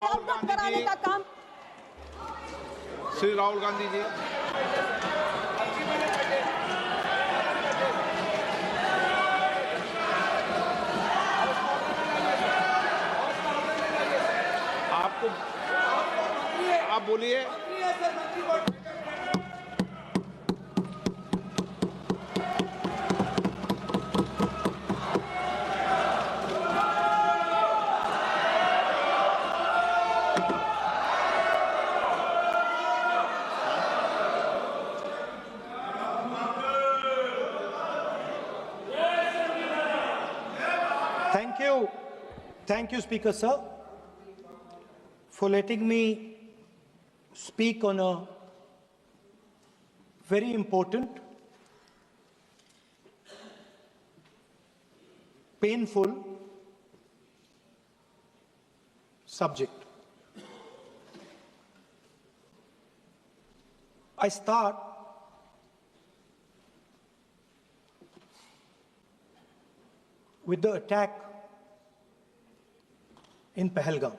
अवगत कराने का काम। श्री राहुल गांधी जी, आपको आप बोलिए। Thank you, Speaker Sir, for letting me speak on a very important, painful subject. I start with the attack in Pahalgam.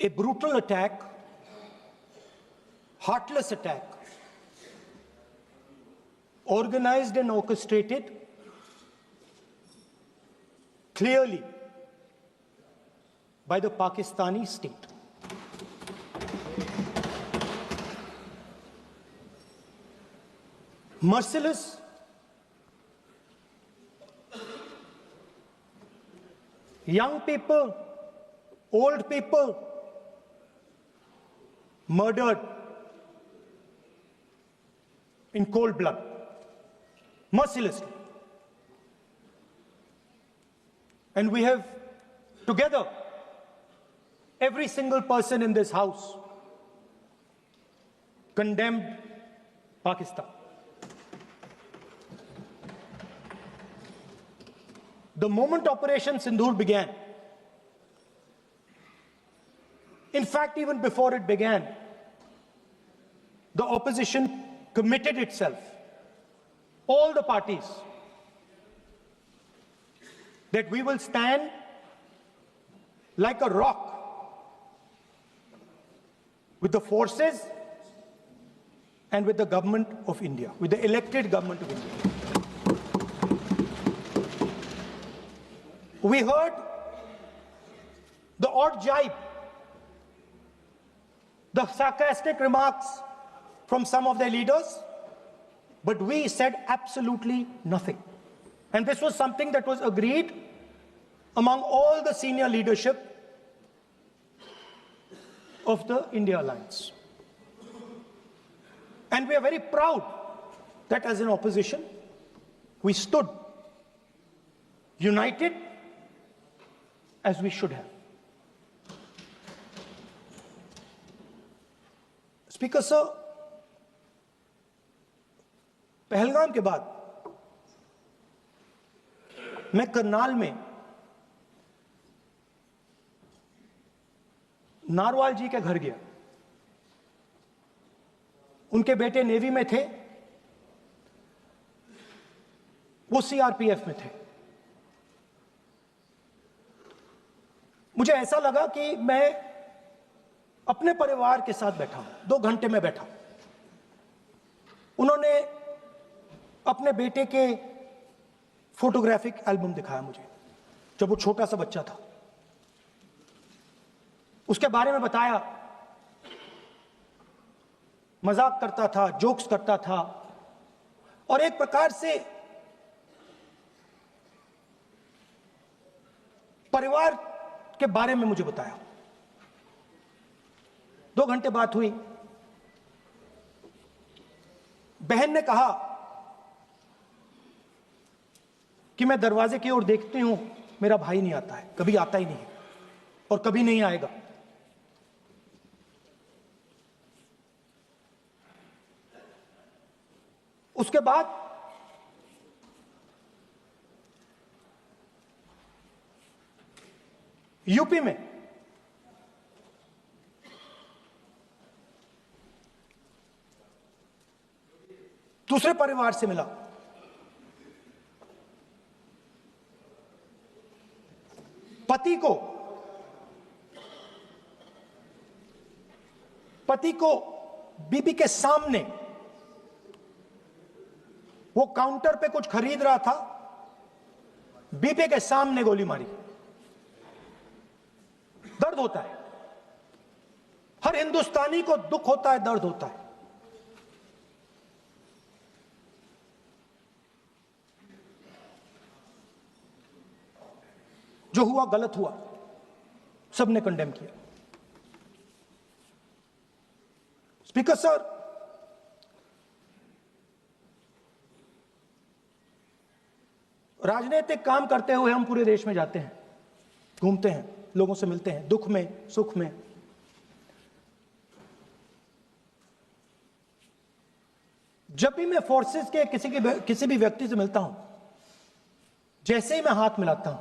A brutal attack, heartless attack, organized and orchestrated clearly by the Pakistani state. Merciless, young people, old people murdered in cold blood, mercilessly. And we have together, every single person in this house, condemned Pakistan. The moment Operation Sindoor began, in fact, even before it began, the opposition committed itself, all the parties, that we will stand like a rock with the forces and with the government of India, with the elected government of India. We heard the odd jibe, the sarcastic remarks from some of their leaders, but we said absolutely nothing. And this was something that was agreed among all the senior leadership of the India Alliance. And we are very proud that as an opposition, we stood united as we should have. Speaker Sir, Pahalgam के बाद मैं करनाल में narwhal जी के घर गया। उनके बेटे navy में थे, वो सीआरपीएफ में थे। मुझे ऐसा लगा कि मैं अपने परिवार के साथ बैठा हूं। 2 घंटे में बैठा। उन्होंने अपने बेटे के फोटोग्राफिक एल्बम दिखाया मुझे, जब वो छोटा सा बच्चा था। उसके बारे में बताया, मजाक करता था, जोक्स करता था, और एक प्रकार से परिवार के बारे में मुझे बताया। 2 घंटे बात हुई। बहन ने कहा कि मैं दरवाजे की ओर देखती हूं, मेरा भाई नहीं आता है, कभी आता ही नहीं है और कभी नहीं आएगा। उसके बाद यूपी में दूसरे परिवार से मिला। पति को बीबी के सामने, वो काउंटर पे कुछ खरीद रहा था, बीबी के सामने गोली मारी। दर्द होता है, हर हिंदुस्तानी को दुख होता है, दर्द होता है। जो हुआ गलत हुआ, सबने कंडेम किया। स्पीकर सर, राजनीतिक काम करते हुए हम पूरे देश में जाते हैं, घूमते हैं, लोगों से मिलते हैं, दुख में सुख में। जब भी मैं फोर्सेस के किसी भी व्यक्ति से मिलता हूं, जैसे ही मैं हाथ मिलाता हूं,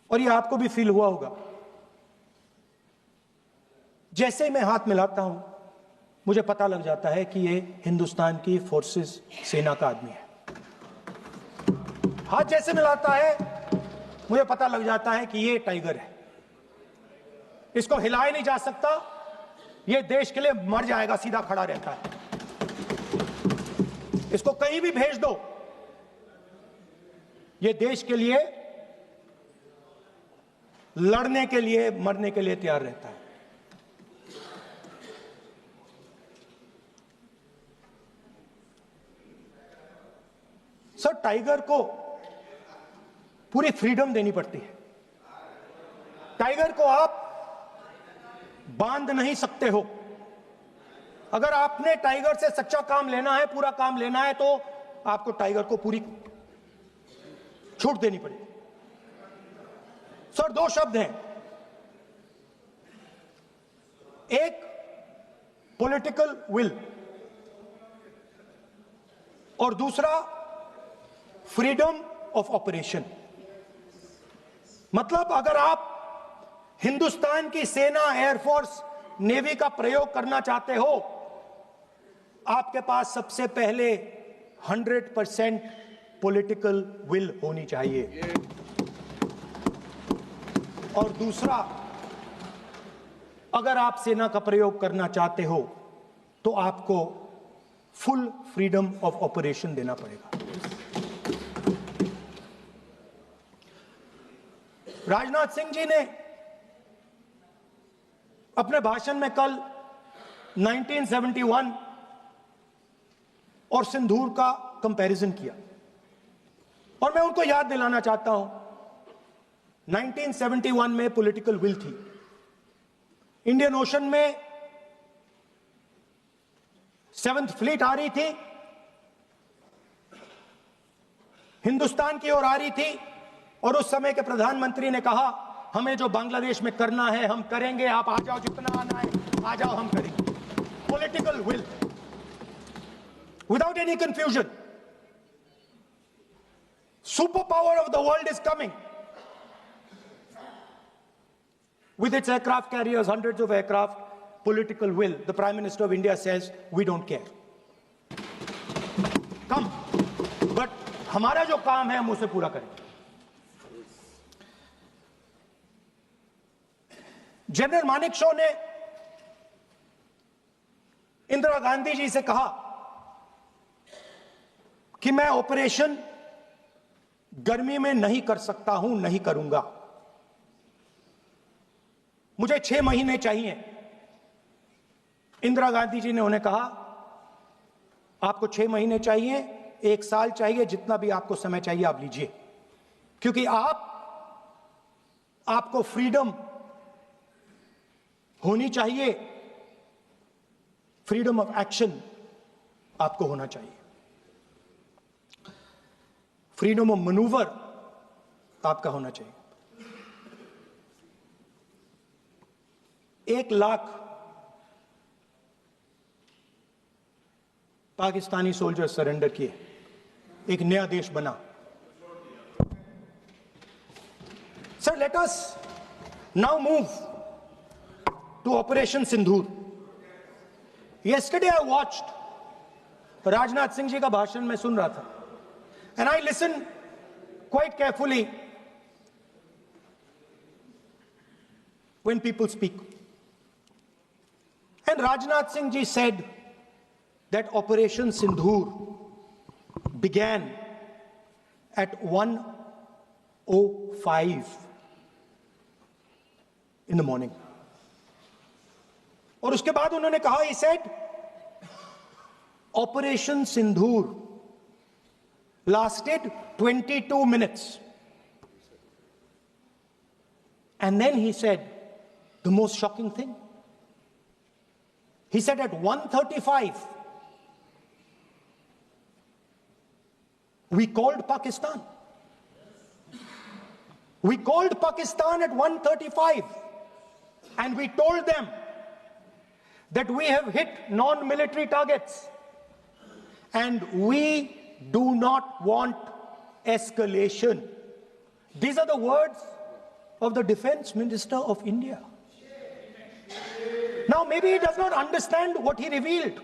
और ये आपको भी फील हुआ होगा, जैसे ही मैं हाथ मिलाता हूं मुझे पता लग जाता है कि ये हिंदुस्तान की फोर्सेस सेना का आदमी है। हाथ जैसे मिलाता है मुझे पता लग जाता है कि ये टाइगर है, इसको हिलाया नहीं जा सकता, ये देश के लिए मर जाएगा, सीधा खड़ा रहता है। इसको कहीं भी भेज दो, ये देश के लिए लड़ने के लिए, मरने के लिए तैयार रहता है। सर, टाइगर को पूरी फ्रीडम देनी पड़ती है। टाइगर को आप बांध नहीं सकते हो। अगर आपने टाइगर से सच्चा काम लेना है, पूरा काम लेना है, तो आपको टाइगर को पूरी छूट देनी पड़ेगी। सर, दो शब्द हैं, एक पॉलिटिकल विल और दूसरा फ्रीडम ऑफ ऑपरेशन। मतलब अगर आप हिंदुस्तान की सेना, एयरफोर्स, नेवी का प्रयोग करना चाहते हो, आपके पास सबसे पहले 100% पॉलिटिकल विल होनी चाहिए, और दूसरा, अगर आप सेना का प्रयोग करना चाहते हो तो आपको फुल फ्रीडम ऑफ ऑपरेशन देना पड़ेगा। राजनाथ सिंह जी ने अपने भाषण में कल 1971 और सिंदूर का कंपैरिजन किया, और मैं उनको याद दिलाना चाहता हूं, 1971 में पॉलिटिकल विल थी। इंडियन ओशन में 7th फ्लीट आ रही थी, हिंदुस्तान की ओर आ रही थी, और उस समय के प्रधानमंत्री ने कहा, हमें जो बांग्लादेश में करना है हम करेंगे, आप आ जाओ, जितना आना है आ जाओ, हम करेंगे। Political will, without any confusion. Super power of the world is coming with its aircraft carriers, hundreds of aircraft, political will. The Prime Minister of India says, we don't care. Come. But हमारा जो काम है हम उसे पूरा करें। General Manekshaw ने इंदिरा गांधी जी से कहा कि मैं ऑपरेशन गर्मी में नहीं कर सकता हूं, नहीं करूंगा, मुझे 6 महीने चाहिए। इंदिरा गांधी जी ने उन्हें कहा, आपको 6 महीने चाहिए, 1 साल चाहिए, जितना भी आपको समय चाहिए आप लीजिए, क्योंकि आपको फ्रीडम होनी चाहिए, फ्रीडम ऑफ एक्शन आपको होना चाहिए, फ्रीडम ऑफ मैनूवर आपका होना चाहिए। 1 लाख पाकिस्तानी सोल्जर सरेंडर किए, एक नया देश बना। Sir, let us now move to operation Sindoor. yesterday I watched Rajnath Singh ji का भाषण में सुन रहा था, and I listened quite carefully when people speak. And Rajnath Singh ji said that Operation Sindhur began at 1:05 in the morning. और उसके बाद उन्होंने कहा, he said, Operation Sindhur lasted 22 minutes. And then he said the most shocking thing. He said at 1:35, we called Pakistan. We called Pakistan at 1:35 and we told them that we have hit non-military targets and we do not want escalation. These are the words of the Defense Minister of India. Now, maybe he does not understand what he revealed.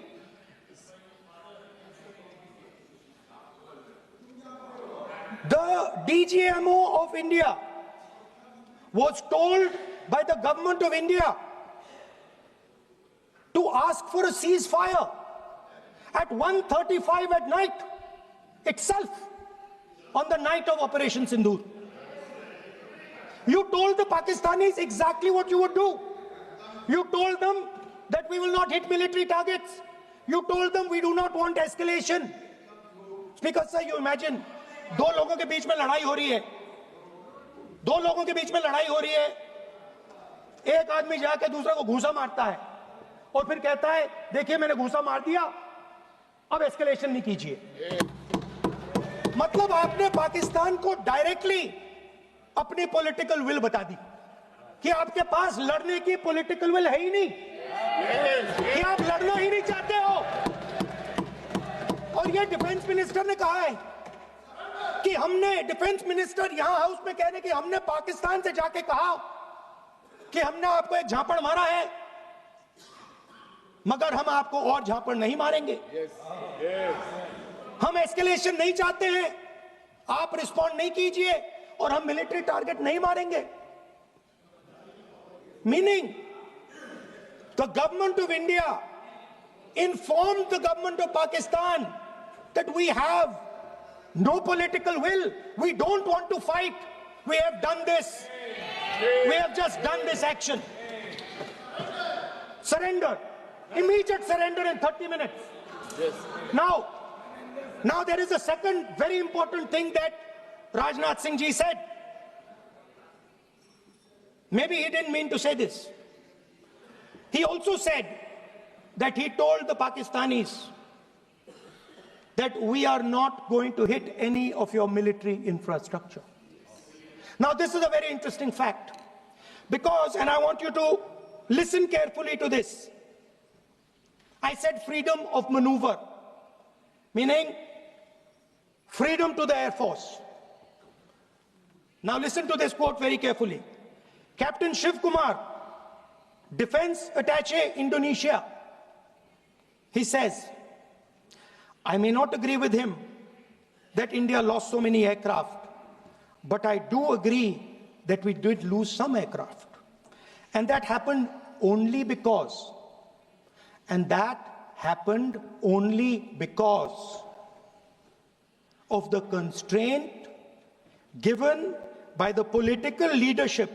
The DGMO of India was told by the government of India to ask for a ceasefire at 1:35 at night itself, on the night of Operation Sindhur. You told the Pakistanis exactly what you would do. You told them that we will not hit military targets. You told them we do not want escalation. Speaker sir, you imagine, दो लोगों के बीच में लड़ाई हो रही है, दो लोगों के बीच में लड़ाई हो रही है, एक आदमी जाके दूसरे को घूंसा मारता है और फिर कहता है देखिए मैंने घूंसा मार दिया, अब एस्केलेशन नहीं कीजिए. मतलब आपने पाकिस्तान को डायरेक्टली अपनी पॉलिटिकल विल बता दी कि आपके पास लड़ने की पॉलिटिकल विल है ही नहीं, कि आप लड़ना ही नहीं चाहते हो. और ये डिफेंस मिनिस्टर ने कहा है कि हमने, डिफेंस मिनिस्टर यहां हाउस में कहने कि हमने पाकिस्तान से जाके कहा कि हमने आपको एक झापड़ मारा है मगर हम आपको और झापड़ नहीं मारेंगे. हम एस्केलेशन नहीं चाहते हैं, आप रिस्पॉन्ड नहीं कीजिए और हम मिलिट्री टारगेट नहीं मारेंगे. Meaning the government of India informed the government of Pakistan that we have no political will, we don't want to fight, we have done this, we have just done this action. Surrender, immediate surrender in 30 minutes. Yes. Now there is a second very important thing that Rajnath Singh ji said. Maybe he didn't mean to say this. He also said that he told the Pakistanis that we are not going to hit any of your military infrastructure. Now this is a very interesting fact because, and I want you to listen carefully to this. I said freedom of maneuver, meaning freedom to the Air Force. Now listen to this quote very carefully. Captain Shiv Kumar, Defense Attaché, Indonesia, he says, I may not agree with him that India lost so many aircraft, but I do agree that we did lose some aircraft. And that happened only because, of the constraint given by the political leadership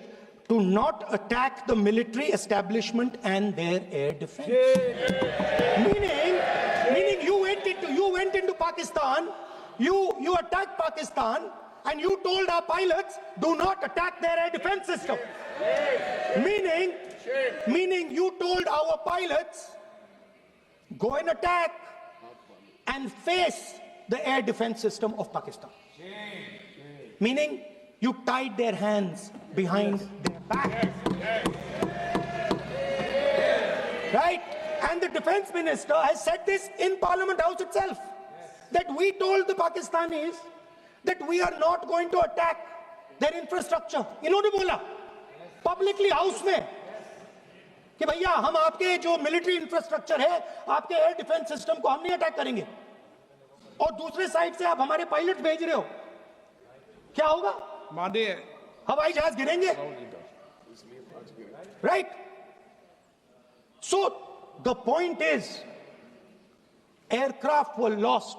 to not attack the military establishment and their air defense. Meaning you went into Pakistan, you attacked Pakistan, and you told our pilots, do not attack their air defense system. Meaning you told our pilots, go and attack and face the air defense system of Pakistan. Meaning you tied their hands behind their back. Right? And the defense minister has said this in Parliament House itself, that we told the Pakistanis that we are not going to attack their infrastructure. इन्होंने बोला publicly house में कि भैया हम आपके जो military infrastructure है, आपके air defense system को हम नहीं attack करेंगे. और दूसरे साइड से आप हमारे पायलट भेज रहे हो, क्या होगा? माननीय हवाई जहाज गिरेंगे, Right? So the point is, aircraft were lost.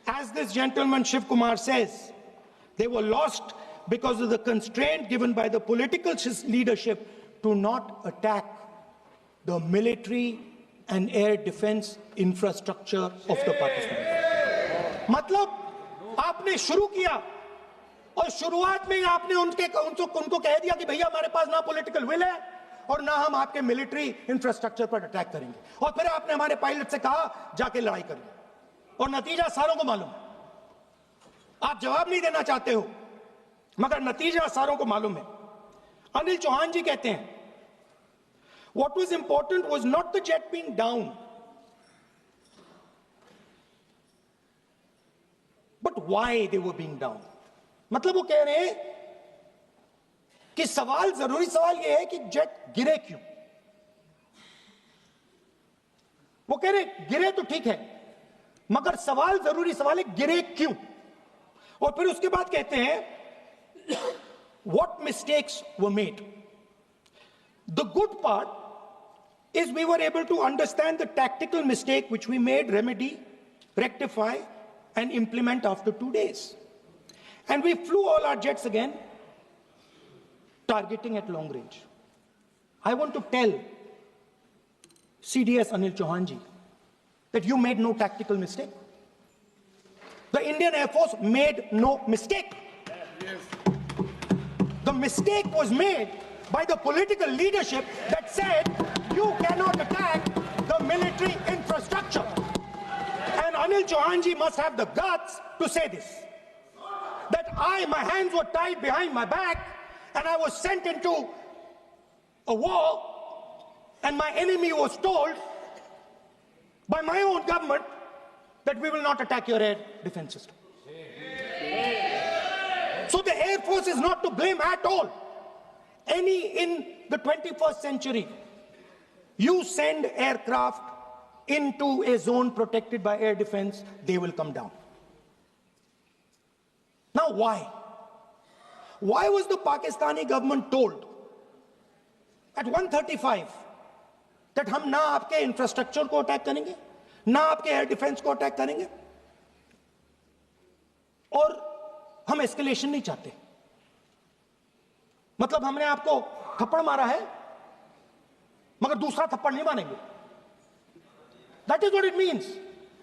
As this gentleman Shiv Kumar says, they were lost because of the constraint given by the political leadership to not attack the military and air defense infrastructure of the Pakistan. मतलब आपने शुरू किया और शुरुआत में ही आपने उनको कह दिया कि भैया हमारे पास ना पॉलिटिकल विल है और ना हम आपके मिलिट्री इंफ्रास्ट्रक्चर पर अटैक करेंगे, और फिर आपने हमारे पायलट से कहा जाके लड़ाई करिए, और नतीजा सारों को मालूम है। आप जवाब नहीं देना चाहते हो, मगर नतीजा सारों को मालूम है। अनिल चौहान जी कहते हैं, what was important was not the jet being down, but why they were being down. मतलब वो कह रहे हैं कि जरूरी सवाल ये है कि जेट गिरे क्यों। वो कह रहे गिरे तो ठीक है, मगर जरूरी सवाल है गिरे क्यों। और फिर उसके बाद कहते हैं what mistakes were made. The good part is we were able to understand the tactical mistake which we made, remedy, rectify, and implement after 2 days. And we flew all our jets again, targeting at long range. I want to tell CDS Anil Chauhan ji that you made no tactical mistake. The Indian Air Force made no mistake. The mistake was made by the political leadership that said you cannot attack the military infrastructure. And Anil Chauhan ji must have the guts to say this. That my hands were tied behind my back and I was sent into a war, and my enemy was told by my own government that we will not attack your air defense system. So the Air Force is not to blame at all. In the 21st century, you send aircraft into a zone protected by air defense, they will come down. Now why? Why was the Pakistani government told at 1:35 that हम ना आपके infrastructure को attack करेंगे, ना आपके air defence को attack करेंगे, और हम एस्केलेशन नहीं चाहते? मतलब हमने आपको थप्पड़ मारा है मगर दूसरा थप्पड़ नहीं मारेंगे. That is what it means.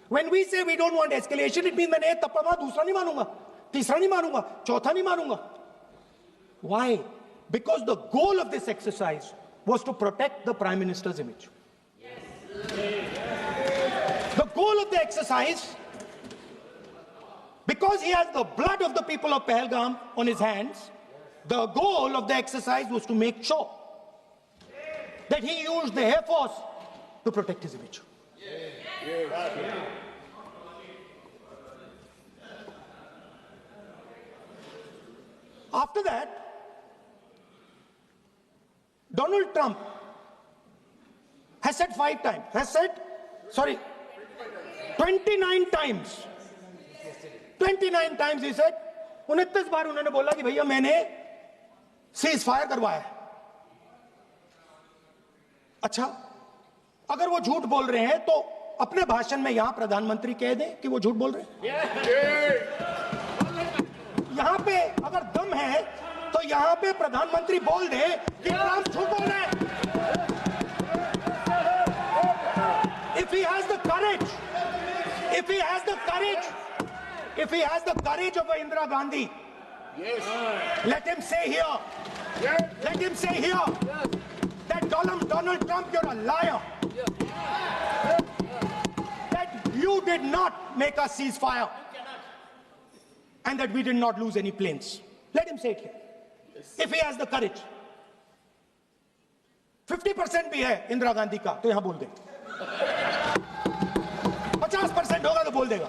When we say we don't want escalation, it means मैंने एक थप्पड़ मारा, दूसरा नहीं मारूंगा, तीसरा नहीं मारूंगा, चौथा नहीं मारूंगा. Why? Because the goal of this exercise was to protect the Prime Minister's image. The goal of the exercise, because he has the blood of the people of Pahalgam on his hands, the goal of the exercise was to make sure that he used the Air Force to protect his image. After that, Donald Trump has said 29 times. 29 times he said, 29 बार उन्होंने बोला कि भैया मैंने cease fire करवाया है. अच्छा, अगर वो झूठ बोल रहे हैं तो अपने भाषण में यहां प्रधानमंत्री कह दें कि वो झूठ बोल रहे हैं. यहां पे अगर दम है तो यहां पे प्रधानमंत्री बोल दे कि ट्रंप झूठ बोल रहे हैं. If he has the courage, if he has the courage of Indira Gandhi, let him say here, that Donald Trump, you're a liar. That you did not make a ceasefire and that we did not lose any planes. Let him say it here. If he has the courage. 50% भी है इंदिरा गांधी का तो यहां बोल दे. 50% होगा तो बोल देगा,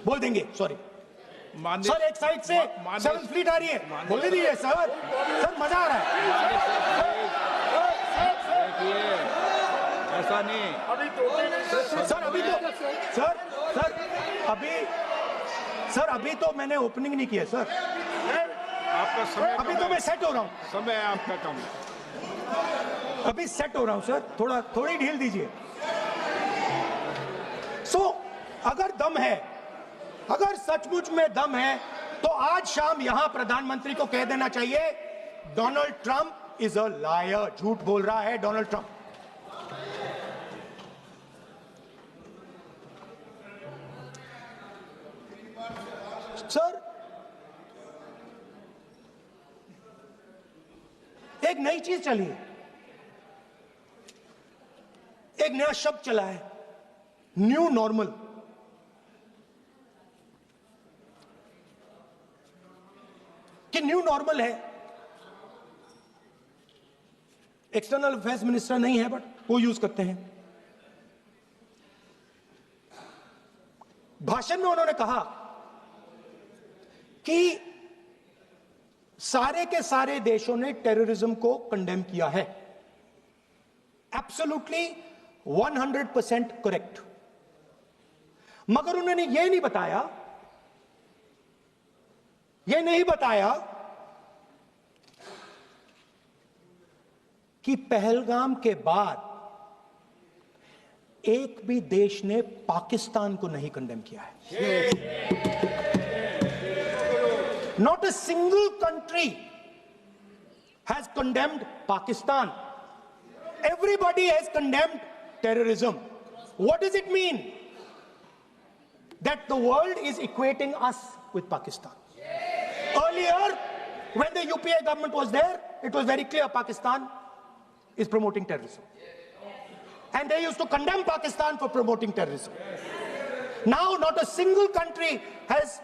बोल देंगे. सॉरी सर, एक साइड से 7th फ्लीट आ रही है, बोलने दीजिए सर. सर मजा आ रहा है. ऐसा नहीं सर. अभी तो मैंने ओपनिंग नहीं किया सर. आपका समय अभी कम तो है। मैं सेट हो रहा हूं, समय है आपका कम। अभी सेट हो रहा हूं सर, थोड़ी ढील दीजिए। अगर दम है, अगर सचमुच में दम है, तो आज शाम यहां प्रधानमंत्री को कह देना चाहिए, Donald Trump is a liar, झूठ बोल रहा है डोनाल्ड ट्रंप। सर, एक नई चीज चली है, एक नया शब्द चला है, न्यू नॉर्मल। कि न्यू नॉर्मल है, एक्सटर्नल अफेयर्स मिनिस्टर नहीं है बट वो यूज करते हैं। भाषण में उन्होंने कहा कि सारे के सारे देशों ने टेररिज्म को कंडेम किया है। Absolutely 100% correct. मगर उन्होंने यह नहीं बताया कि पहलगाम के बाद एक भी देश ने पाकिस्तान को नहीं कंडेम किया है। Not a single country has condemned Pakistan. Everybody has condemned terrorism. What does it mean? That the world is equating us with Pakistan. Earlier, when the UPA government was there, it was very clear Pakistan is promoting terrorism. And they used to condemn Pakistan for promoting terrorism. Now, not a single country has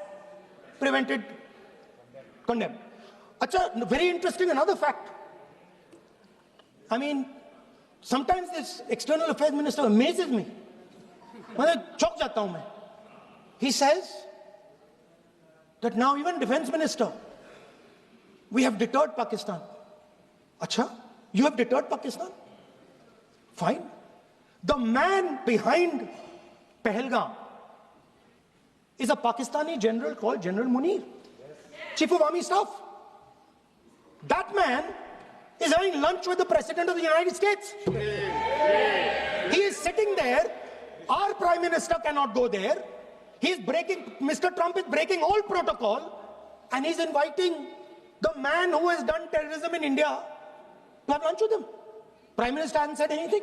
condemned. Acha, very interesting, another fact. I mean, sometimes this external affairs minister amazes me. चौंक जाता हूं मैं. He says that now even defense minister, we have deterred Pakistan. Acha, you have deterred Pakistan? Fine. The man behind Pahalgam is a Pakistani general called General Munir, Chief of Army Staff. That man is having lunch with the President of the United States. He is sitting there. Our Prime Minister cannot go there. Mr. Trump is breaking all protocol, and he's inviting the man who has done terrorism in India to have lunch with him. Prime Minister hasn't said anything.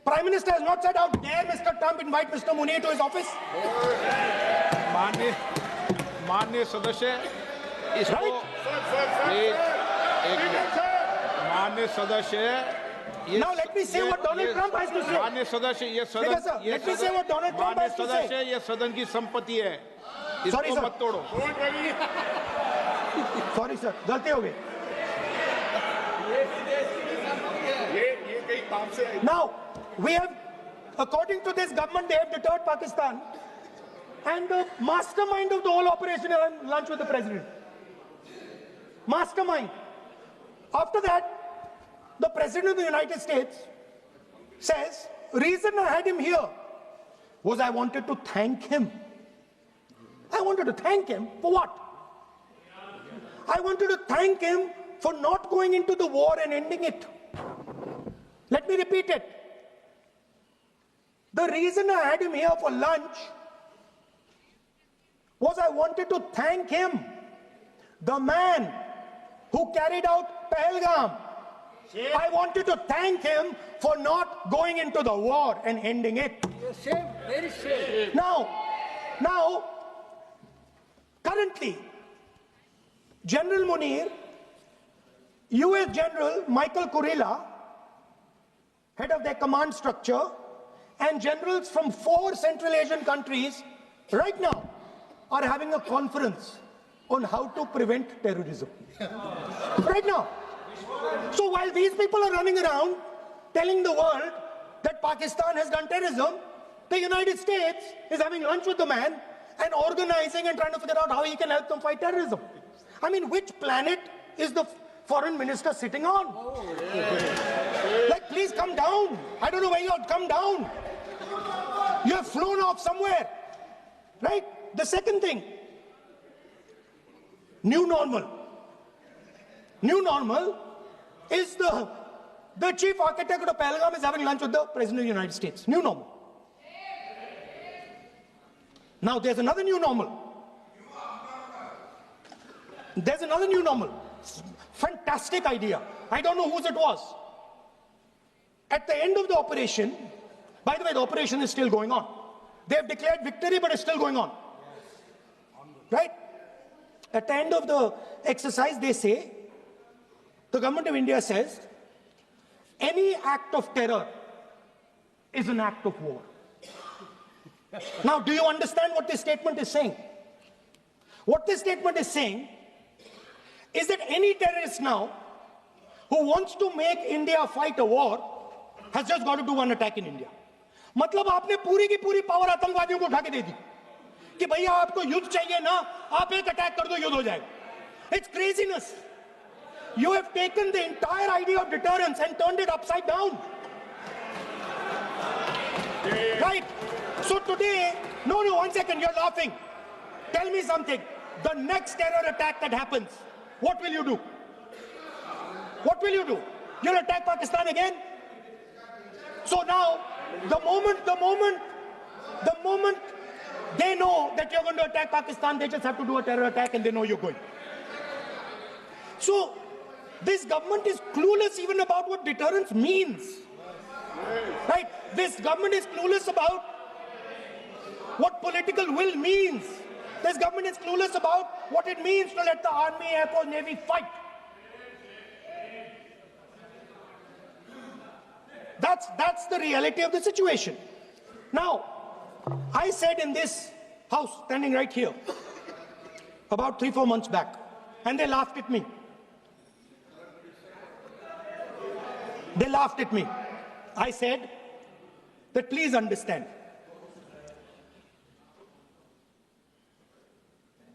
Prime Minister has not said, how dare Mr. Trump invite Mr. Munir to his office? माननीय सदस्य, इसको माननीय सदस्य, now let me say what Donald Trump has to say. माननीय सदस्य, ये सदन, let me say what Donald Trump has to say. सदस्य, ये सदन की संपत्ति है, इसको मत तोड़ो. Sorry sir, गलती हो गई. Now we have, according to this government, they have deterred Pakistan, and the mastermind of the whole operation is on lunch with the president. Mastermind. After that, the President of the United States says, reason I had him here was I wanted to thank him. I wanted to thank him for what? I wanted to thank him for not going into the war and ending it. Let me repeat it. The reason I had him here for lunch was I wanted to thank him, the man who carried out Pahalgam. I wanted to thank him for not going into the war and ending it. Shame, very shame. Now, currently, General Munir, US General Michael Kurilla, head of their command structure, and generals from 4 Central Asian countries right now are having a conference on how to prevent terrorism. Right now. So while these people are running around telling the world that Pakistan has done terrorism, the United States is having lunch with the man and organizing and trying to figure out how he can help them fight terrorism. I mean, which planet is the foreign minister sitting on? Like, please come down. I don't know where you are. Come down. You have flown off somewhere. Right? The second thing, new normal. New normal is the chief architect of Pahalgam is having lunch with the President of the United States. New normal. Now there's another new normal. There's another new normal. Fantastic idea. I don't know whose it was. At the end of the operation, by the way, the operation is still going on. They have declared victory, but it's still going on. Right? At the end of the exercise, they say, the government of India says, any act of terror is an act of war. Now, do you understand what this statement is saying? What this statement is saying is that any terrorist now who wants to make India fight a war has just got to do one attack in India. मतलब आपने पूरी की पूरी power आतंकवादियों को उठा के दे दी कि भैया आपको युद्ध चाहिए ना, आप एक अटैक कर दो, युद्ध हो जाएगा. It's craziness. You have taken the entire idea of deterrence and turned it upside down. Right? So today, no, one second, you're laughing. Tell me something. The next terror attack that happens, what will you do? What will you do? You'll attack Pakistan again? So now, the moment they know that you're going to attack Pakistan, they just have to do a terror attack and they know you're going. So, this government is clueless even about what deterrence means. Right? This government is clueless about what political will means. This government is clueless about what it means to let the Army, Air Force, Navy fight. That's the reality of the situation. Now, I said in this house, standing right here, about 3-4 months back, and they laughed at me. They laughed at me. I said that please understand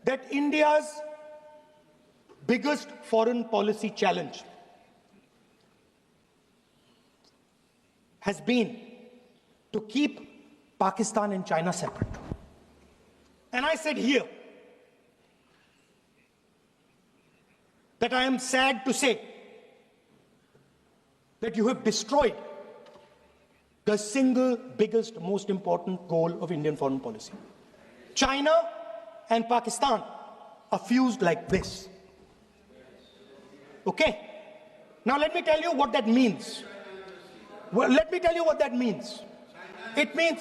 that India's biggest foreign policy challenge has been to keep Pakistan and China separate. And I said here that I am sad to say that you have destroyed the single biggest, most important goal of Indian foreign policy. China and Pakistan are fused like this. Okay? Now let me tell you what that means. Well, let me tell you what that means. It means,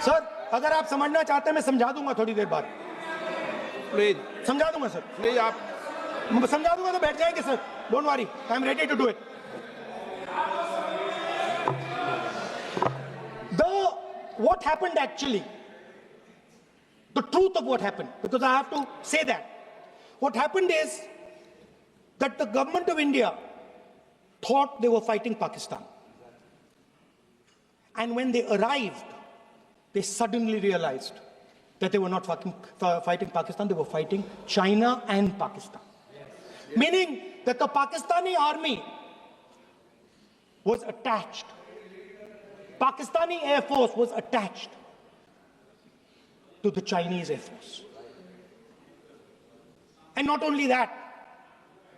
sir, अगर आप समझना चाहते हैं मैं समझा दूंगा थोड़ी देर बाद. Please. समझा दूंगा सर. Please, आप समझा दूंगा तो बैठ जाएंगे sir. Don't worry, I am ready to do it. What happened actually, the truth of what happened, because I have to say that. What happened is that the government of India thought they were fighting Pakistan. And when they arrived, they suddenly realized that they were not fighting Pakistan, they were fighting China and Pakistan. Meaning that the Pakistani army was attached. Pakistani Air Force was attached to the Chinese Air Force. And not only that,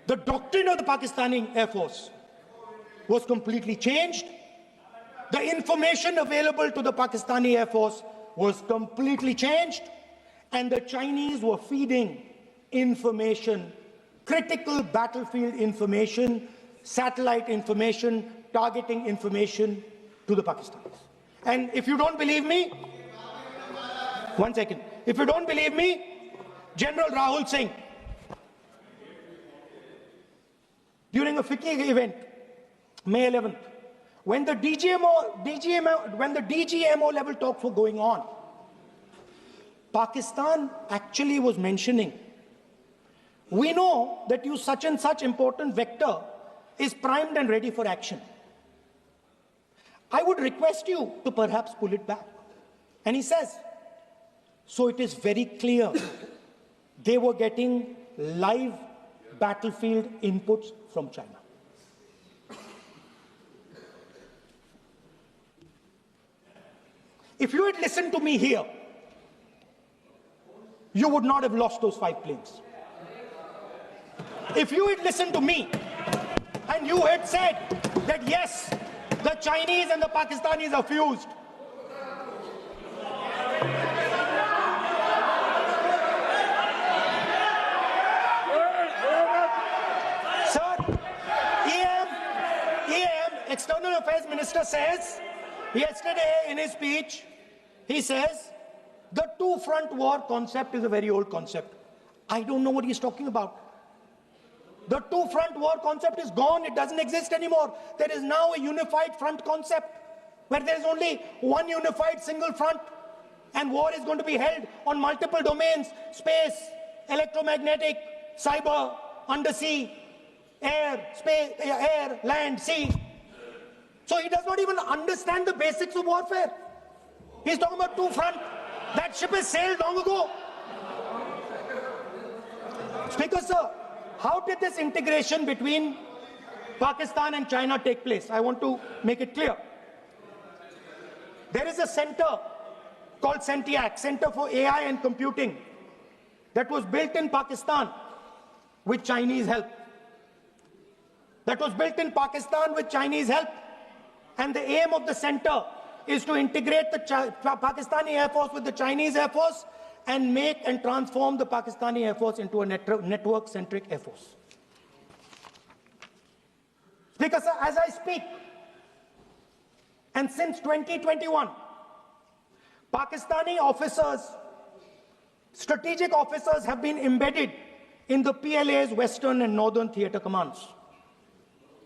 the doctrine of the Pakistani Air Force was completely changed. The information available to the Pakistani Air Force was completely changed. And the Chinese were feeding information, critical battlefield information, satellite information, targeting information to the Pakistanis. And if you don't believe me, one second. If you don't believe me, General Rahul Singh, during a FICCI event, May 11th, when the DGMO level talks were going on, Pakistan actually was mentioning, we know that you such and such important vector is primed and ready for action. I would request you to perhaps pull it back. And he says, so it is very clear they were getting live battlefield inputs from China. If you had listened to me here, you would not have lost those 5 planes. If you had listened to me and you had said that yes, the Chinese and the Pakistanis are fused, sir, External Affairs Minister says yesterday in his speech, he says the two-front war concept is a very old concept. I don't know what he's talking about. The two-front war concept is gone. It doesn't exist anymore. There is now a unified front concept where there is only one unified single front, and war is going to be held on multiple domains: space, electromagnetic, cyber, undersea, air, space, air, land, sea. So he does not even understand the basics of warfare. He's talking about two front. That ship has sailed long ago. Speaker, sir, how did this integration between Pakistan and China take place? I want to make it clear. There is a center called CENTIAC, Center for AI and Computing, that was built in Pakistan with Chinese help. And the aim of the center is to integrate the Pakistani Air Force with the Chinese Air Force and make and transform the Pakistani Air Force into a network-centric Air Force. Speaker, sir, as I speak, and since 2021, Pakistani officers, strategic officers, have been embedded in the PLA's Western and Northern Theatre Commands.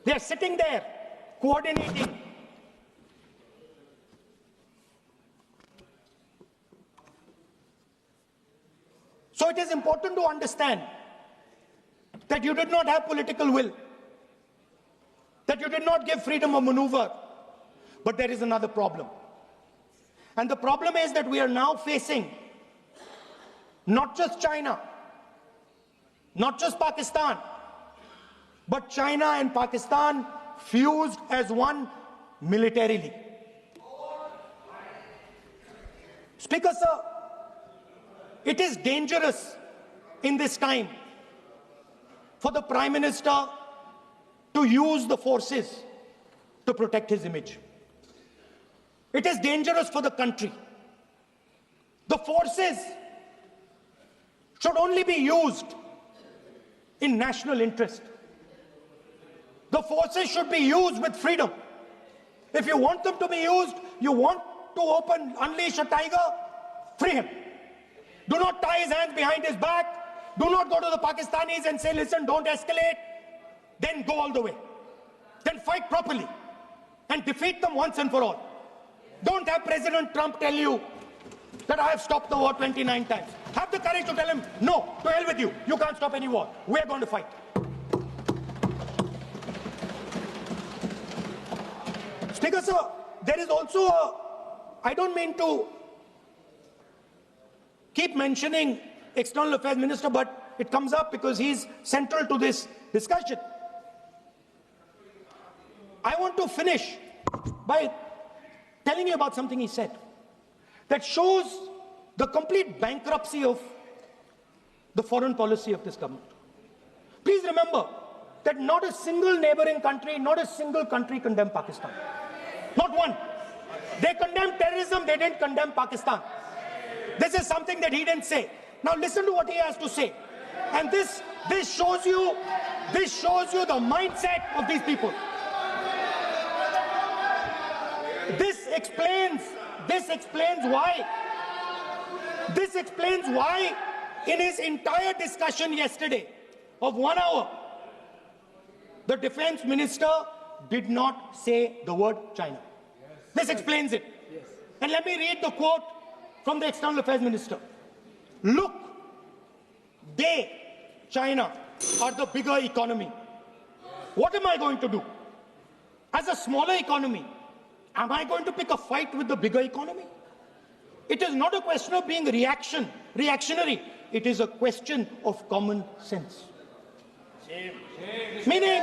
They are sitting there, coordinating. So it is important to understand that you did not have political will, that you did not give freedom of maneuver. But there is another problem. And the problem is that we are now facing not just China, not just Pakistan, but China and Pakistan fused as one militarily. Speaker, sir, it is dangerous in this time for the Prime Minister to use the forces to protect his image. It is dangerous for the country. The forces should only be used in national interest. The forces should be used with freedom. If you want them to be used, you want to unleash a tiger, free him. Do not tie his hands behind his back. Do not go to the Pakistanis and say, listen, don't escalate. Then go all the way. Then fight properly and defeat them once and for all. Don't have President Trump tell you that I have stopped the war 29 times. Have the courage to tell him, no, to hell with you. You can't stop any war. We're going to fight. Speaker, sir, there is also I don't mean to keep mentioning External Affairs Minister, but it comes up because he's central to this discussion. I want to finish by telling you about something he said that shows the complete bankruptcy of the foreign policy of this government. Please remember that not a single neighboring country, not a single country condemned Pakistan. Not one. They condemned terrorism, they didn't condemn Pakistan. This is something that he didn't say. Now listen to what he has to say. And this shows you the mindset of these people. This explains why in his entire discussion yesterday of 1 hour, the defense minister did not say the word China. This explains it. And let me read the quote from the External Affairs Minister. Look, China, are the bigger economy. What am I going to do? As a smaller economy, am I going to pick a fight with the bigger economy? It is not a question of being reactionary. It is a question of common sense. Meaning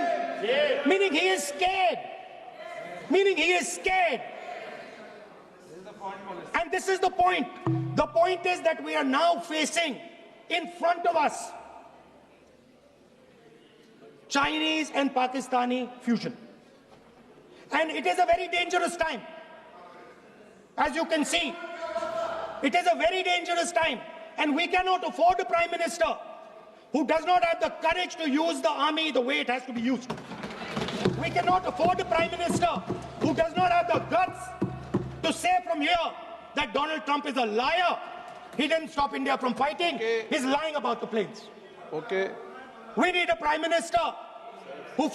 he is scared. And this is the point. The point is that we are now facing in front of us Chinese and Pakistani fusion. And it is a very dangerous time. As you can see, it is a very dangerous time. And we cannot afford a Prime Minister who does not have the courage to use the army the way it has to be used. We cannot afford a Prime Minister who does not have the guts to say from here that Donald Trump is a liar. He didn't stop India from fighting. Okay. He's lying about the planes. Okay. We need a Prime Minister who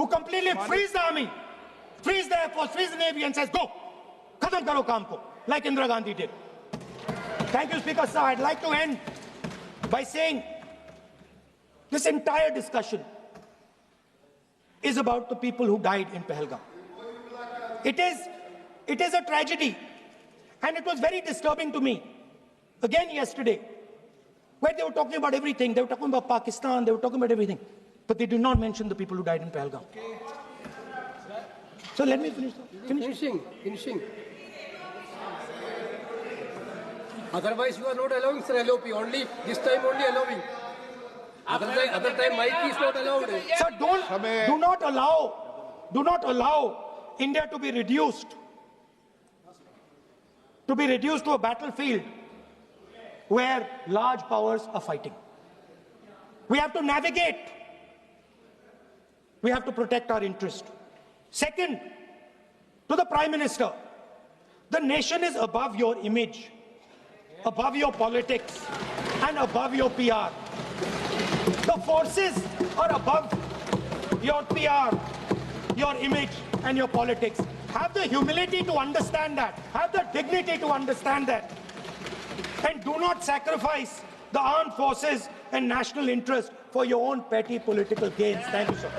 completely frees the army, frees the Air Force, frees the Navy and says, go, khatam karo kaam ko, like Indira Gandhi did. Thank you, Speaker Sir. I'd like to end by saying this entire discussion is about the people who died in Pahalgam. It is a tragedy, and it was very disturbing to me, again yesterday, where they were talking about everything. They were talking about Pakistan, they were talking about everything, but they did not mention the people who died in Pahalgam. So let me finish. Finishing. Otherwise, you are not allowing, sir, LOP. Only this time, only allowing. Other time, mic is not allowed. Sir, do not allow India to be reduced to a battlefield where large powers are fighting. We have to navigate. We have to protect our interest. Second, to the Prime Minister, the nation is above your image, above your politics, and above your PR. The forces are above your PR, your image, and your politics. Have the humility to understand that. Have the dignity to understand that. And do not sacrifice the armed forces and national interest for your own petty political gains. Thank you, sir.